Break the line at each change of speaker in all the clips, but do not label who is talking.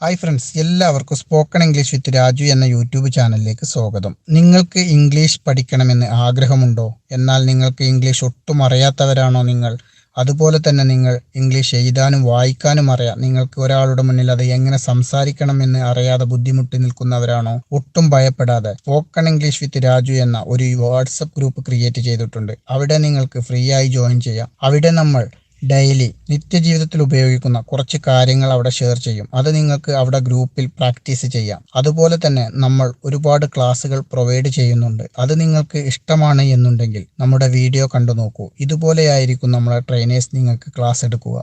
Hi friends, എല്ലാവർക്കും spoken English with Raju എന്ന YouTube ചാനലിലേക്ക് സ്വാഗതം. നിങ്ങൾക്ക് ഇംഗ്ലീഷ് പഠിക്കണമെന്ന് ആഗ്രഹമുണ്ടോ? എന്നാൽ നിങ്ങൾക്ക് ഇംഗ്ലീഷ് ഒട്ടും അറിയാത്തവരാണോ നിങ്ങൾ? അതുപോലെ തന്നെ നിങ്ങൾ ഇംഗ്ലീഷ് എഴുതാനും വായിക്കാനും അറിയാം, നിങ്ങൾക്ക് ഒരാളുടെ മുന്നിൽ അത് എങ്ങനെ സംസാരിക്കണമെന്ന് അറിയാതെ ബുദ്ധിമുട്ടി നിൽക്കുന്നവരാണോ? ഒട്ടും ഭയപ്പെടാതെ സ്പോക്കൺ ഇംഗ്ലീഷ് വിത്ത് രാജു എന്ന ഒരു വാട്സപ്പ് ഗ്രൂപ്പ് ക്രിയേറ്റ് ചെയ്തിട്ടുണ്ട്. അവിടെ നിങ്ങൾക്ക് ഫ്രീ ആയി ജോയിൻ ചെയ്യാം. അവിടെ നമ്മൾ ഡെയിലി നിത്യജീവിതത്തിൽ ഉപയോഗിക്കുന്ന കുറച്ച് കാര്യങ്ങൾ അവിടെ ഷെയർ ചെയ്യും. അത് നിങ്ങൾക്ക് അവിടെ ഗ്രൂപ്പിൽ പ്രാക്ടീസ് ചെയ്യാം. അതുപോലെ തന്നെ നമ്മൾ ഒരുപാട് ക്ലാസ്സുകൾ പ്രൊവൈഡ് ചെയ്യുന്നുണ്ട്. അത് നിങ്ങൾക്ക് ഇഷ്ടമാണ് എന്നുണ്ടെങ്കിൽ നമ്മുടെ വീഡിയോ കണ്ടു നോക്കൂ. ഇതുപോലെയായിരിക്കും നമ്മളെ ട്രെയിനേഴ്സ് നിങ്ങൾക്ക് ക്ലാസ് എടുക്കുക.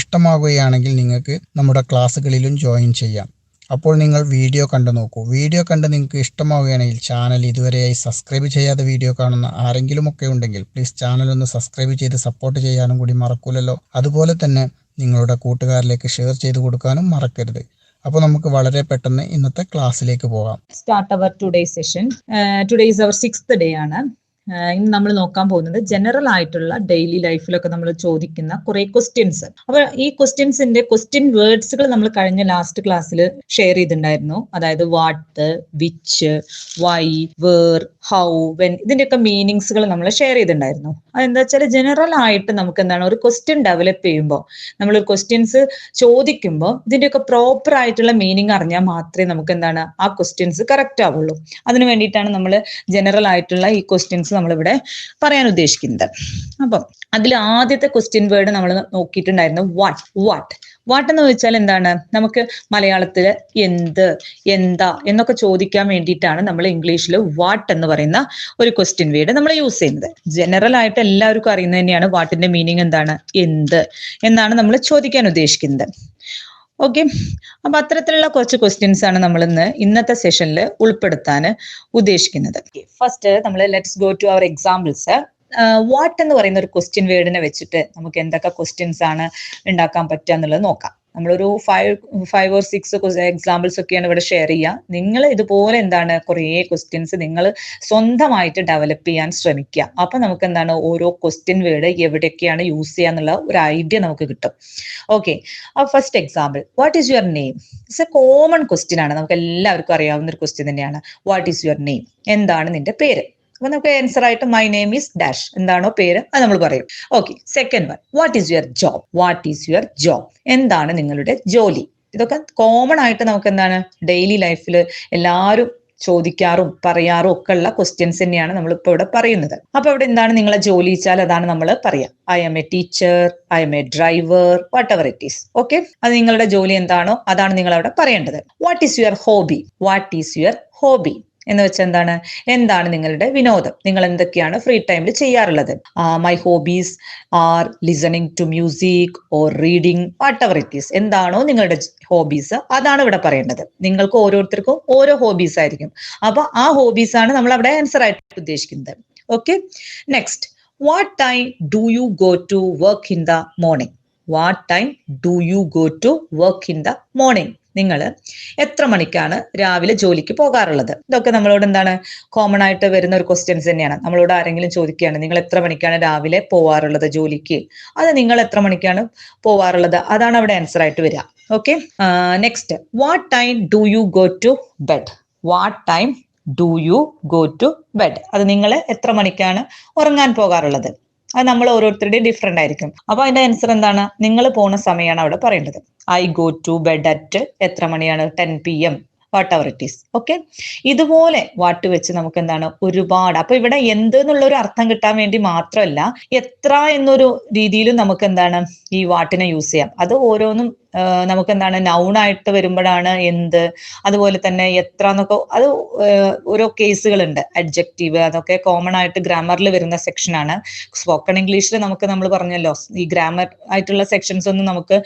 ഇഷ്ടമാകുകയാണെങ്കിൽ നിങ്ങൾക്ക് നമ്മുടെ ക്ലാസ്സുകളിലും ജോയിൻ ചെയ്യാം. അപ്പോൾ നിങ്ങൾ വീഡിയോ കണ്ടു നോക്കൂ. വീഡിയോ കണ്ട് നിങ്ങൾക്ക് ഇഷ്ടമാവുകയാണെങ്കിൽ ചാനൽ ഇതുവരെയായി സബ്സ്ക്രൈബ് ചെയ്യാതെ വീഡിയോ കാണുന്ന ആരെങ്കിലുമൊക്കെ ഉണ്ടെങ്കിൽ പ്ലീസ് ചാനൽ ഒന്ന് സബ്സ്ക്രൈബ് ചെയ്ത് സപ്പോർട്ട് ചെയ്യാനും കൂടി മറക്കൂലല്ലോ. അതുപോലെ തന്നെ നിങ്ങളുടെ കൂട്ടുകാരിലേക്ക് ഷെയർ ചെയ്ത് കൊടുക്കാനും മറക്കരുത്. അപ്പോൾ നമുക്ക് വളരെ പെട്ടെന്ന് ഇന്നത്തെ ക്ലാസ്സിലേക്ക് പോകാം.
Start our today session. Today is our 6th day ആണ്. ഇന്ന് നമ്മൾ നോക്കാൻ പോകുന്നത് ജനറൽ ആയിട്ടുള്ള ഡെയിലി ലൈഫിലൊക്കെ നമ്മൾ ചോദിക്കുന്ന കുറെ ക്വസ്റ്റ്യൻസ്. അപ്പൊ ഈ ക്വസ്റ്റ്യൻസിന്റെ ക്വസ്റ്റ്യൻ വേർഡ്സുകൾ നമ്മൾ കഴിഞ്ഞ ലാസ്റ്റ് ക്ലാസ്സിൽ ഷെയർ ചെയ്തിട്ടുണ്ടായിരുന്നു. അതായത് what, which, why, where, how, when, ഇതിന്റെയൊക്കെ മീനിങ്സുകൾ നമ്മൾ ഷെയർ ചെയ്തിട്ടുണ്ടായിരുന്നു. അതെന്താ വെച്ചാൽ ജനറൽ ആയിട്ട് നമുക്ക് എന്താണ് ഒരു ക്വസ്റ്റ്യൻ ഡെവലപ്പ് ചെയ്യുമ്പോൾ, നമ്മളൊരു ക്വസ്റ്റ്യൻസ് ചോദിക്കുമ്പോൾ ഇതിന്റെയൊക്കെ പ്രോപ്പർ ആയിട്ടുള്ള മീനിങ് അറിഞ്ഞാൽ മാത്രമേ നമുക്ക് എന്താണ് ആ ക്വസ്റ്റ്യൻസ് കറക്റ്റ് ആവുള്ളൂ. അതിന് വേണ്ടിയിട്ടാണ് നമ്മൾ ജനറൽ ആയിട്ടുള്ള ഈ ക്വസ്റ്റ്യൻസ് നമ്മളിവിടെ പറയാൻ ഉദ്ദേശിക്കുന്നത്. അപ്പം അതിൽ ആദ്യത്തെ ക്വസ്റ്റ്യൻ വേർഡ് നമ്മൾ നോക്കിയിട്ടുണ്ടായിരുന്നു വാട്ട് എന്ന് വെച്ചാൽ എന്താണ്? നമുക്ക് മലയാളത്തില് എന്ത്, എന്താ എന്നൊക്കെ ചോദിക്കാൻ വേണ്ടിയിട്ടാണ് നമ്മൾ ഇംഗ്ലീഷിൽ വാട്ട് എന്ന് പറയുന്ന ഒരു ക്വസ്റ്റ്യൻ വേർഡ് നമ്മൾ യൂസ് ചെയ്യുന്നത്. ജനറൽ ആയിട്ട് എല്ലാവർക്കും അറിയുന്നത് തന്നെയാണ് വാട്ടിന്റെ മീനിങ് എന്താണ്, എന്ത് എന്നാണ് നമ്മൾ ചോദിക്കാൻ ഉദ്ദേശിക്കുന്നത്. ഓക്കെ, അപ്പൊ അത്തരത്തിലുള്ള കുറച്ച് ക്വസ്റ്റ്യൻസ് ആണ് നമ്മൾ ഇന്നത്തെ സെഷനിൽ ഉൾപ്പെടുത്താൻ ഉദ്ദേശിക്കുന്നത്. ഫസ്റ്റ് നമ്മൾ let's go to our examples. What എന്ന് പറയുന്ന ഒരു ക്വസ്റ്റ്യൻ വേർഡിനെ വെച്ചിട്ട് നമുക്ക് എന്തൊക്കെ ക്വസ്റ്റ്യൻസ് ആണ് ഉണ്ടാക്കാൻ പറ്റുക എന്നുള്ളത് നോക്കാം. നമ്മളൊരു 5 or 6 എക്സാമ്പിൾസ് ഒക്കെയാണ് ഇവിടെ ഷെയർ ചെയ്യുക. നിങ്ങൾ ഇതുപോലെ എന്താണ് കുറേ ക്വസ്റ്റ്യൻസ് നിങ്ങൾ സ്വന്തമായിട്ട് ഡെവലപ്പ് ചെയ്യാൻ ശ്രമിക്കുക. അപ്പൊ നമുക്ക് എന്താണ് ഓരോ ക്വസ്റ്റ്യൻ വേർഡ് എവിടെയൊക്കെയാണ് യൂസ് ചെയ്യുക എന്നുള്ള ഒരു ഐഡിയ നമുക്ക് കിട്ടും. ഓക്കെ, അപ്പൊ first example, what is your name? It's A common question ആണ്, നമുക്ക് എല്ലാവർക്കും അറിയാവുന്ന ഒരു ക്വസ്റ്റ്യൻ തന്നെയാണ്. What is your name? എന്താണ് നിന്റെ പേര്? അപ്പൊ നമുക്ക് ആൻസർ ആയിട്ട് മൈ നെയിം ഈസ് ഡാഷ്, എന്താണോ പേര് അത് നമ്മൾ പറയും. Okay, second one, what is your job? What is your job? എന്താണ് നിങ്ങളുടെ ജോലി? ഇതൊക്കെ കോമൺ ആയിട്ട് നമുക്ക് എന്താണ് ഡെയിലി ലൈഫിൽ എല്ലാവരും ചോദിക്കാറും പറയാറും ഒക്കെ ഉള്ള ക്വസ്റ്റ്യൻസ് തന്നെയാണ് നമ്മളിപ്പോ ഇവിടെ പറയുന്നത്. അപ്പൊ ഇവിടെ എന്താണ് നിങ്ങളെ ജോലി വെച്ചാൽ അതാണ് നമ്മൾ പറയാം. I M A teacher, I M A driver, what ever it is. Okay, അത് നിങ്ങളുടെ ജോലി എന്താണോ അതാണ് നിങ്ങൾ അവിടെ പറയേണ്ടത്. What is your hobby? What is your hobby എന്ന് വെച്ചാൽ എന്താണ് നിങ്ങളുടെ വിനോദം? നിങ്ങൾ എന്തൊക്കെയാണ് ഫ്രീ ടൈമിൽ ചെയ്യാറുള്ളത്? My hobbies are listening to music or reading, whatever it is. എന്താണോ നിങ്ങളുടെ ഹോബീസ് അതാണ് ഇവിടെ പറയേണ്ടത്. നിങ്ങൾക്ക് ഓരോരുത്തർക്കും ഓരോ ഹോബീസ് ആയിരിക്കും. അപ്പൊ ആ ഹോബീസ് ആണ് നമ്മൾ അവിടെ ആൻസർ ആയിട്ട് ഉദ്ദേശിക്കുന്നത്. Okay, next, what time do you go to work in the morning? What time do you go to work in the morning? നിങ്ങൾ എത്ര മണിക്കാണ് രാവിലെ ജോലിക്ക് പോകാറുള്ളത്? ഇതൊക്കെ നമ്മളോട് എന്താണ് കോമൺ ആയിട്ട് വരുന്ന ഒരു ക്വസ്റ്റ്യൻസ് തന്നെയാണ്. നമ്മളോട് ആരെങ്കിലും ചോദിക്കുകയാണ് നിങ്ങൾ എത്ര മണിക്കാണ് രാവിലെ പോവാറുള്ളത് ജോലിക്ക്, അത് നിങ്ങൾ എത്ര മണിക്കാണ് പോവാറുള്ളത് അതാണ് അവിടെ ആൻസർ ആയിട്ട് വരിക. Okay, next, what time do you go to bed? What time do you go to bed? അത് നിങ്ങൾ എത്ര മണിക്കാണ് ഉറങ്ങാൻ പോകാറുള്ളത്? അത് നമ്മൾ ഓരോരുത്തരുടെയും ഡിഫറെന്റ് ആയിരിക്കും. അപ്പൊ അതിന്റെ ആൻസർ എന്താണ്? നിങ്ങൾ പോണ സമയമാണ് അവിടെ പറയേണ്ടത്. I go to bed at എത്ര മണിയാണ്? 10 PM, whatever it is. Okay, ഇതുപോലെ വാട്ട് വെച്ച് നമുക്ക് എന്താണ് ഒരുപാട്. അപ്പൊ ഇവിടെ എന്ത് എന്നുള്ള ഒരു അർത്ഥം കിട്ടാൻ വേണ്ടി മാത്രമല്ല, എത്ര എന്നൊരു രീതിയിലും നമുക്ക് എന്താണ് ഈ വാട്ടിനെ യൂസ് ചെയ്യാം. അത് ഓരോന്നും നമുക്ക് എന്താണ് നൗൺ ആയിട്ട് വരുമ്പോഴാണ് എന്ത്, അതുപോലെ തന്നെ എത്ര എന്നൊക്കെ അത് ഓരോ കേസുകളുണ്ട്. അഡ്ജക്റ്റീവ് അതൊക്കെ കോമൺ ആയിട്ട് ഗ്രാമറിൽ വരുന്ന സെക്ഷനാണ്. സ്പോക്കൺ ഇംഗ്ലീഷിൽ നമ്മൾ പറഞ്ഞല്ലോ ഈ ഗ്രാമർ ആയിട്ടുള്ള സെക്ഷൻസ് ഒന്നും നമുക്ക്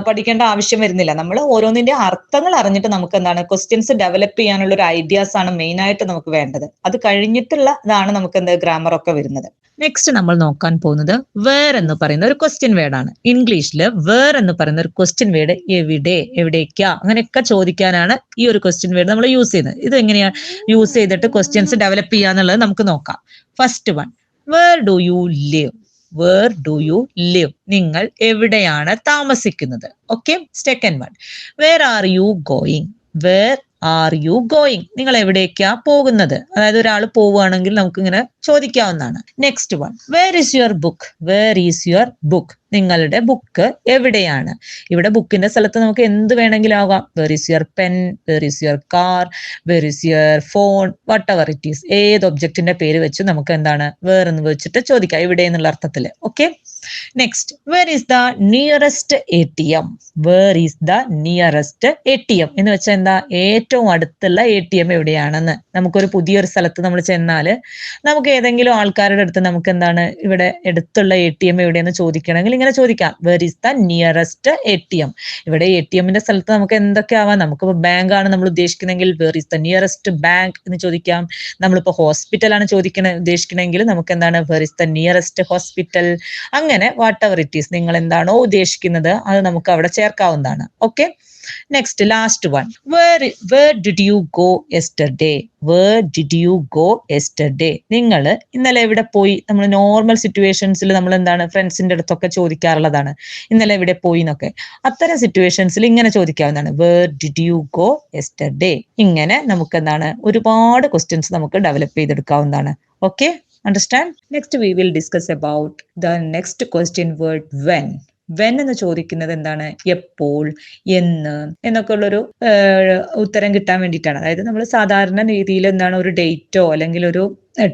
പഠിക്കേണ്ട ആവശ്യം വരുന്നില്ല. നമ്മൾ ഓരോന്നിന്റെ അർത്ഥങ്ങൾ അറിഞ്ഞിട്ട് നമുക്ക് എന്താണ് ക്വസ്റ്റ്യൻസ് ഡെവലപ്പ് ചെയ്യാനുള്ള ഒരു ഐഡിയാസ് ആണ് മെയിൻ ആയിട്ട് നമുക്ക് വേണ്ടത്. അത് കഴിഞ്ഞിട്ടുള്ള ഇതാണ് നമുക്ക് ഗ്രാമർ ഒക്കെ വരുന്നത്. നെക്സ്റ്റ് നമ്മൾ നോക്കാൻ പോകുന്നത് വേർ എന്ന് പറയുന്ന ഒരു ക്വസ്റ്റ്യൻ വേർഡ് ആണ്. ഇംഗ്ലീഷിൽ വേർ എന്ന് പറയുന്ന ഒരു ക്വസ്റ്റ്യൻ വേർഡ് എവിടെ, എവിടേക്കാ അങ്ങനെയൊക്കെ ചോദിക്കാനാണ് ഈ ഒരു ക്വസ്റ്റ്യൻ വേർഡ് നമ്മൾ യൂസ് ചെയ്യുന്നത്. ഇത് എങ്ങനെയാണ് യൂസ് ചെയ്തിട്ട് ക്വസ്റ്റ്യൻസ് ഡെവലപ്പ് ചെയ്യാന്നുള്ളത് നമുക്ക് നോക്കാം. First one, where do you live? Where do you live? നിങ്ങൾ എവിടെയാണ് താമസിക്കുന്നത്? Okay. Second one, where are you going? Where are you going? നിങ്ങൾ എവിടേക്കാ പോകുന്നത്? അതായത് ഒരാൾ പോവുകയാണെങ്കിൽ നമുക്ക് ഇങ്ങനെ ചോദിക്കാവുന്നതാണ്. Next one, where is your book? Where is your book? നിങ്ങളുടെ ബുക്ക് എവിടെയാണ്? ഇവിടെ ബുക്കിന്റെ സ്ഥലത്ത് നമുക്ക് എന്ത് വേണമെങ്കിലും ആകാം. Where is your pen? Where is your car? Where is your phone? What ever it is. ഏത് ഒബ്ജക്റ്റിന്റെ പേര് വെച്ച് നമുക്ക് എന്താണ് വേർ എന്ന് വെച്ചിട്ട് ചോദിക്കാം, ഇവിടെ എന്നുള്ള അർത്ഥത്തിൽ. Okay. Next, where is the nearest ATM? Where is the nearest ATM എന്ന് വെച്ചാൽ എന്താ? ഏറ്റവും അടുത്തുള്ള ATM എവിടെയാണെന്ന്. നമുക്കൊരു പുതിയൊരു സ്ഥലത്ത് നമ്മൾ ചെന്നാല് നമുക്ക് ഏതെങ്കിലും ആൾക്കാരുടെ അടുത്ത് നമുക്ക് എന്താണ് ഇവിടെ അടുത്തുള്ള ATM എവിടെയെന്ന് ചോദിക്കണമെങ്കിൽ ഇങ്ങനെ ചോദിക്കാം, where is the nearest ATM? ഇവിടെ ATMന്റെ സ്ഥലത്ത് നമുക്ക് എന്തൊക്കെ ആവാം. നമുക്കിപ്പോ ബാങ്ക് ആണ് നമ്മൾ ഉദ്ദേശിക്കുന്നെങ്കിൽ where is the nearest bank എന്ന് ചോദിക്കാം. നമ്മളിപ്പോ ഹോസ്പിറ്റലാണ് ഉദ്ദേശിക്കണമെങ്കിൽ നമുക്ക് എന്താണ് where is the nearest hospital? അങ്ങനെ വാട്ട് എവർ ഇറ്റ് ഈസ്, നിങ്ങൾ എന്താണോ ഉദ്ദേശിക്കുന്നത് അത് നമുക്ക് അവിടെ ചേർക്കാവുന്നതാണ്. Okay. Next, last one, where did you go yesterday? Where did you go yesterday? നിങ്ങൾ ഇന്നലെ എവിടെ പോയി? നമ്മൾ നോർമൽ സിറ്റുവേഷൻസിൽ നമ്മൾ എന്താണ് ഫ്രണ്ട്സിന്റെ അടുത്തൊക്കെ ചോദിക്കാറുള്ളതാണ്, ഇന്നലെ എവിടെ പോയി എന്നൊക്കെ. അത്തരം സിറ്റുവേഷൻസിൽ ഇങ്ങനെ ചോദിക്കാവുന്നതാണ്, where did you go yesterday? ഇങ്ങനെ നമുക്ക് എന്താണ് ഒരുപാട് ക്വസ്റ്റ്യൻസ് നമുക്ക് ഡെവലപ്പ് ചെയ്തെടുക്കാവുന്നതാണ്. Okay. Understand? Next we will discuss about the next question word when. When എന്ന് ചോദിക്കുന്നത് എന്താണ്? എപ്പോൾ, എന്ന് എന്നൊക്കെ ഉള്ളൊരു ഉത്തരം കിട്ടാൻ വേണ്ടിയിട്ടാണ്. അതായത് നമ്മൾ സാധാരണ രീതിയിൽ എന്താണ് ഒരു ഡേറ്റോ അല്ലെങ്കിൽ ഒരു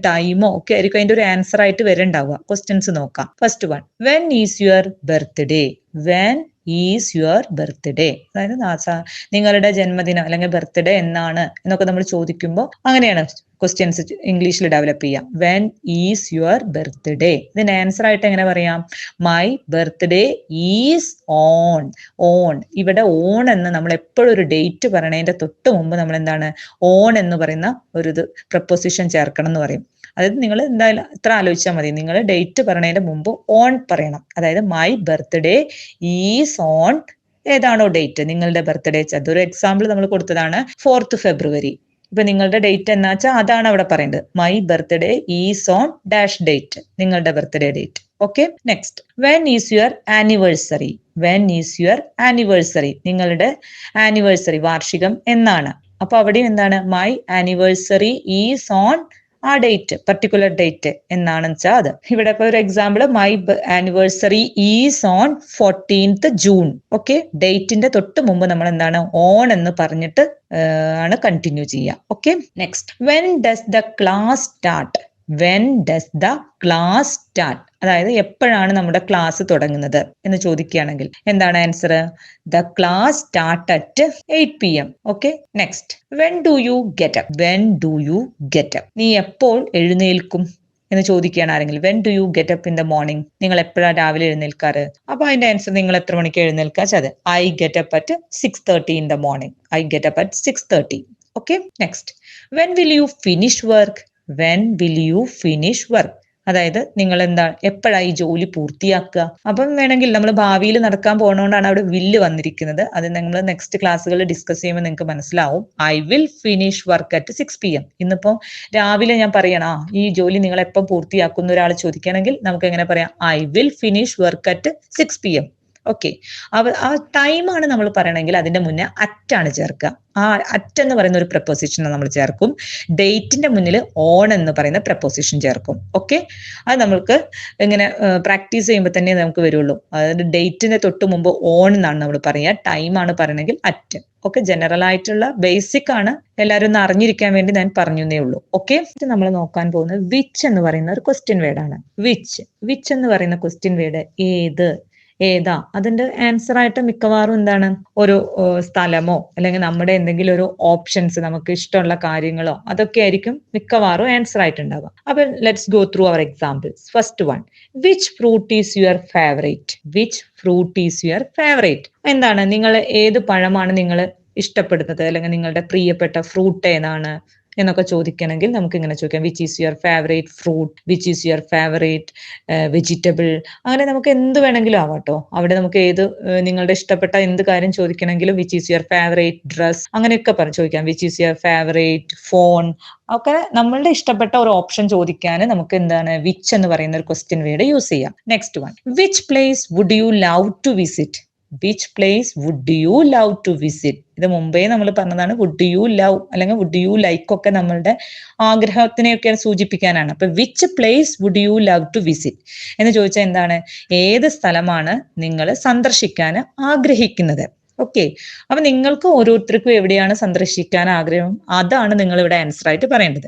ടൈമോ ഒക്കെ ആയിരിക്കും അതിന്റെ ഒരു ആൻസർ ആയിട്ട് വരുന്നുണ്ടാവുക. ക്വസ്റ്റ്യൻസ് നോക്കാം. First one, when is your birthday? When is your birthday? അതായത് നിങ്ങളുടെ ജന്മദിനം അല്ലെങ്കിൽ ബർത്ത്ഡേ എന്നാണ് എന്നൊക്കെ നമ്മൾ ചോദിക്കുമ്പോൾ അങ്ങനെയാണ് ക്വസ്റ്റ്യൻസ് ഇംഗ്ലീഷിൽ ഡെവലപ്പ് ചെയ്യാം. When is your birthday? ഇതിന് ആൻസർ ആയിട്ട് എങ്ങനെ പറയാം? My birthday is on. On, ഇവിടെ ഓൺ എന്ന് നമ്മൾ എപ്പോഴും ഒരു ഡേറ്റ് പറയണതിന്റെ തൊട്ട് മുമ്പ് നമ്മൾ എന്താണ് ഓൺ എന്ന് പറയുന്ന ഒരു പ്രപ്പോസിഷൻ ചേർക്കണം എന്ന് പറയും. അതായത് നിങ്ങൾ എന്തായാലും ഇത്ര ആലോചിച്ചാൽ മതി, നിങ്ങൾ ഡേറ്റ് പറയണതിന്റെ മുമ്പ് ഓൺ പറയണം. അതായത് മൈ ബർത്ത്ഡേ ഈസ് ഓൺ ഏതാണോ ഡേറ്റ്, നിങ്ങളുടെ ബർത്ത്ഡേ. അതൊരു എക്സാമ്പിൾ നമ്മൾ കൊടുത്തതാണ് 4th February. ഇപ്പൊ നിങ്ങളുടെ ഡേറ്റ് എന്നാ വെച്ചാൽ അതാണ് അവിടെ പറയേണ്ടത്. My birthday is on dash date, നിങ്ങളുടെ birthday date. Okay. Next, when is your anniversary? When is your anniversary? നിങ്ങളുടെ ആനിവേഴ്സറി വാർഷികം എന്നാണ്. അപ്പൊ അവിടെയും എന്താണ് മൈ ആനിവേഴ്സറി ഈസ് ഓൺ ആ ഡേറ്റ്, പർട്ടിക്കുലർ ഡേറ്റ് എന്നാണെന്ന് വെച്ചാൽ അത്. ഇവിടെ ഇപ്പൊ ഒരു example, my anniversary is on 14th June. Okay. ഡേറ്റിന്റെ തൊട്ട് മുമ്പ് നമ്മൾ എന്താണ് ഓൺ എന്ന് പറഞ്ഞിട്ട് ആണ് കണ്ടിന്യൂ ചെയ്യുക. Okay. Next, when does the class start? When does the class start? അതായത് എപ്പോഴാണ് നമ്മുടെ ക്ലാസ് തുടങ്ങുന്നത് എന്ന് ചോദിക്കുകയാണെങ്കിൽ എന്താണ് answer? The class start at 8 PM. Okay. Next, when do you get up? When do you get up? നീ എപ്പോൾ എഴുന്നേൽക്കും എന്ന് ചോദിക്കുകയാണ് ആരെങ്കിലും. When do you get up in the morning? നിങ്ങൾ എപ്പോഴാണ് രാവിലെ എഴുന്നേൽക്കാറ്? അപ്പൊ അതിന്റെ ആൻസർ നിങ്ങൾ എത്ര മണിക്ക് എഴുന്നേൽക്കാ? അത് I get up at 6:30 in the morning. I get up at 6:30. Okay. Next, when will you finish work? When will you finish work? അതായത് നിങ്ങൾ എന്താ എപ്പോഴായി ജോലി പൂർത്തിയാക്കുക? അപ്പം വേണമെങ്കിൽ നമ്മൾ ഭാവിയിൽ നടക്കാൻ പോകുന്നതുകൊണ്ടാണ് അവിടെ വില്ല് വന്നിരിക്കുന്നത്. അത് നമ്മൾ നെക്സ്റ്റ് ക്ലാസ്സുകളിൽ ഡിസ്കസ് ചെയ്യുമ്പോൾ നിങ്ങൾക്ക് മനസ്സിലാവും. I will finish work at 6 PM. ഇന്നിപ്പോ രാവിലെ ഞാൻ പറയണം ഈ ജോലി നിങ്ങൾ എപ്പം പൂർത്തിയാക്കുന്ന ഒരാൾ ചോദിക്കുകയാണെങ്കിൽ നമുക്ക് എങ്ങനെ പറയാം? I will finish work at 6 PM. Okay. ആ ടൈമാണ് നമ്മൾ പറയണമെങ്കിൽ അതിന്റെ മുന്നേ അറ്റാണ് ചേർക്കുക. ആ അറ്റ് എന്ന് പറയുന്ന ഒരു പ്രപ്പോസിഷൻ നമ്മൾ ചേർക്കും. ഡേറ്റിന്റെ മുന്നിൽ ഓൺ എന്ന് പറയുന്ന പ്രപ്പോസിഷൻ ചേർക്കും. ഓക്കെ. അത് നമ്മൾക്ക് ഇങ്ങനെ പ്രാക്ടീസ് ചെയ്യുമ്പോൾ തന്നെ നമുക്ക് വരുള്ളൂ. അതായത് ഡേറ്റിന്റെ തൊട്ട് മുമ്പ് ഓൺ എന്നാണ് നമ്മൾ പറയുക, ടൈമാണ് പറയണമെങ്കിൽ അറ്റ്. ഓക്കെ. ജനറൽ ആയിട്ടുള്ള ബേസിക് ആണ്, എല്ലാവരും ഒന്ന് അറിഞ്ഞിരിക്കാൻ വേണ്ടി ഞാൻ പറഞ്ഞേ ഉള്ളൂ. ഓക്കെ. നമ്മൾ നോക്കാൻ പോകുന്നത് വിച്ച് എന്ന് പറയുന്ന ഒരു ക്വസ്റ്റ്യൻ വേർഡ് ആണ്. വിച്ച് എന്ന് പറയുന്ന ക്വസ്റ്റ്യൻ വേർഡ് ഏതാ? അതിന്റെ ആൻസർ ആയിട്ട് മിക്കവാറും എന്താണ് ഒരു സ്ഥലമോ അല്ലെങ്കിൽ നമ്മുടെ എന്തെങ്കിലും ഒരു ഓപ്ഷൻസ്, നമുക്ക് ഇഷ്ടമുള്ള കാര്യങ്ങളോ അതൊക്കെ ആയിരിക്കും മിക്കവാറും ആൻസർ ആയിട്ടുണ്ടാവുക. അപ്പൊ let's go through our examples. First one, which fruit is your favourite? Which fruit is your favourite? എന്താണ് നിങ്ങൾ ഏത് പഴമാണ് നിങ്ങൾ ഇഷ്ടപ്പെടുന്നത് അല്ലെങ്കിൽ നിങ്ങളുടെ പ്രിയപ്പെട്ട ഫ്രൂട്ട് ഏതാണ് എന്നൊക്കെ ചോദിക്കണമെങ്കിൽ നമുക്ക് ഇങ്ങനെ ചോദിക്കാം, which is your favourite fruit, which is your favourite vegetable. അങ്ങനെ നമുക്ക് എന്ത് വേണമെങ്കിലും ആവാട്ടോ. അവിടെ നമുക്ക് നിങ്ങളുടെ ഇഷ്ടപ്പെട്ട എന്ത് കാര്യം ചോദിക്കണമെങ്കിലും which is your favourite dress അങ്ങനെയൊക്കെ ചോദിക്കാം. Which is your favourite phone ഒക്കെ നമ്മളുടെ ഇഷ്ടപ്പെട്ട ഒരു ഓപ്ഷൻ ചോദിക്കാൻ നമുക്ക് എന്താണ് വിച്ച് എന്ന് പറയുന്ന ഒരു ക്വസ്റ്റ്യൻ വേർഡ് യൂസ് ചെയ്യാം. Next one, which place would you love to visit. Which place would you love to visit. ഇത് മുമ്പേ നമ്മൾ പറഞ്ഞതാണ്. വുഡ് യു ലവ് അല്ലെങ്കിൽ വുഡ് യു ലൈക്ക് ഒക്കെ നമ്മളുടെ ആഗ്രഹത്തിനെയൊക്കെ സൂചിപ്പിക്കാനാണ്. അപ്പൊ which place would you love to visit എന്ന് ചോദിച്ചാൽ എന്താണ്, ഏത് സ്ഥലമാണ് നിങ്ങൾ സന്ദർശിക്കാൻ ആഗ്രഹിക്കുന്നത്. ഓക്കെ, അപ്പൊ നിങ്ങൾക്ക് ഓരോരുത്തർക്കും എവിടെയാണ് സന്ദർശിക്കാൻ ആഗ്രഹം, അതാണ് നിങ്ങൾ ഇവിടെ ആൻസർ ആയിട്ട് പറയേണ്ടത്.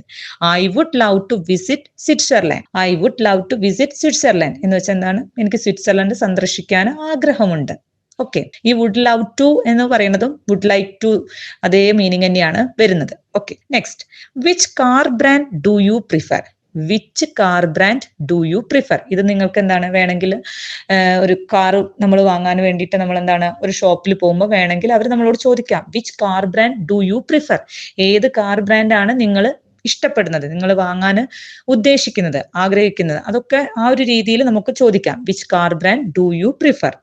I would love to visit Switzerland. I would love to visit Switzerland എന്ന് വെച്ചാൽ എന്താണ്, എനിക്ക് സ്വിറ്റ്സർലൻഡ് സന്ദർശിക്കാൻ ആഗ്രഹമുണ്ട്. ഓക്കെ, ഈ വുഡ് ലവ് ടു എന്ന് പറയുന്നതും വുഡ് ലൈക്ക് ടു അതേ മീനിങ് തന്നെയാണ് വരുന്നത്. Okay, next, which car brand do you prefer. Which car brand do you prefer. ഇത് നിങ്ങൾക്ക് എന്താണ്, വേണമെങ്കിൽ ഒരു കാർ നമ്മൾ വാങ്ങാൻ വേണ്ടിയിട്ട് നമ്മൾ എന്താണ് ഒരു ഷോപ്പിൽ പോകുമ്പോൾ വേണമെങ്കിൽ അവർ നമ്മളോട് ചോദിക്കാം, which car brand do you prefer. ഏത് കാർ ബ്രാൻഡാണ് നിങ്ങൾ ഇഷ്ടപ്പെടുന്നത്, നിങ്ങൾ വാങ്ങാൻ ഉദ്ദേശിക്കുന്നത്, ആഗ്രഹിക്കുന്നത്, അതൊക്കെ ആ ഒരു രീതിയിൽ നമുക്ക് ചോദിക്കാം. Which car brand do you prefer.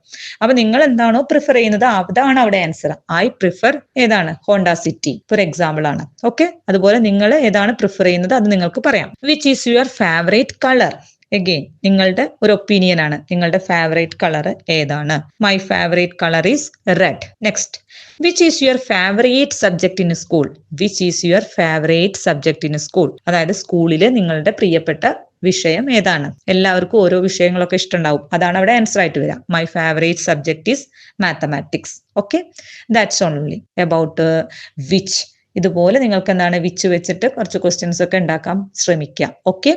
അപ്പൊ നിങ്ങൾ എന്താണോ പ്രിഫർ ചെയ്യുന്നത് അതാണ് അവിടെ ആൻസർ. ഐ പ്രിഫർ ഏതാണ്, ഹോണ്ട സിറ്റി ഫോർ എക്സാമ്പിൾ ആണ്. ഓക്കെ, അതുപോലെ നിങ്ങൾ ഏതാണ് പ്രിഫർ ചെയ്യുന്നത് അത് നിങ്ങൾക്ക് പറയാം. Which is your favourite colour. Again നിങ്ങളുടെ ഒരു ഒപ്പീനിയൻ ആണ്, നിങ്ങളുടെ ഫേവറേറ്റ് കളർ ഏതാണ്. My favourite colour is red. Next, which is your favourite subject in school. Which is your favourite subject in school. അതായത് സ്കൂളില് നിങ്ങളുടെ പ്രിയപ്പെട്ട വിഷയം ഏതാണ്. എല്ലാവർക്കും ഓരോ വിഷയങ്ങളൊക്കെ ഇഷ്ടമുണ്ടാവും, അതാണ് അവിടെ ആൻസർ ആയിട്ട് വരിക. My favourite subject is mathematics. Okay, that's only about which. ഇതുപോലെ നിങ്ങൾക്ക് എന്താണ് വിച്ച് വെച്ചിട്ട് കുറച്ച് ക്വസ്റ്റ്യൻസ് ഒക്കെ ഉണ്ടാക്കാൻ ശ്രമിക്കാം. ഓക്കെ.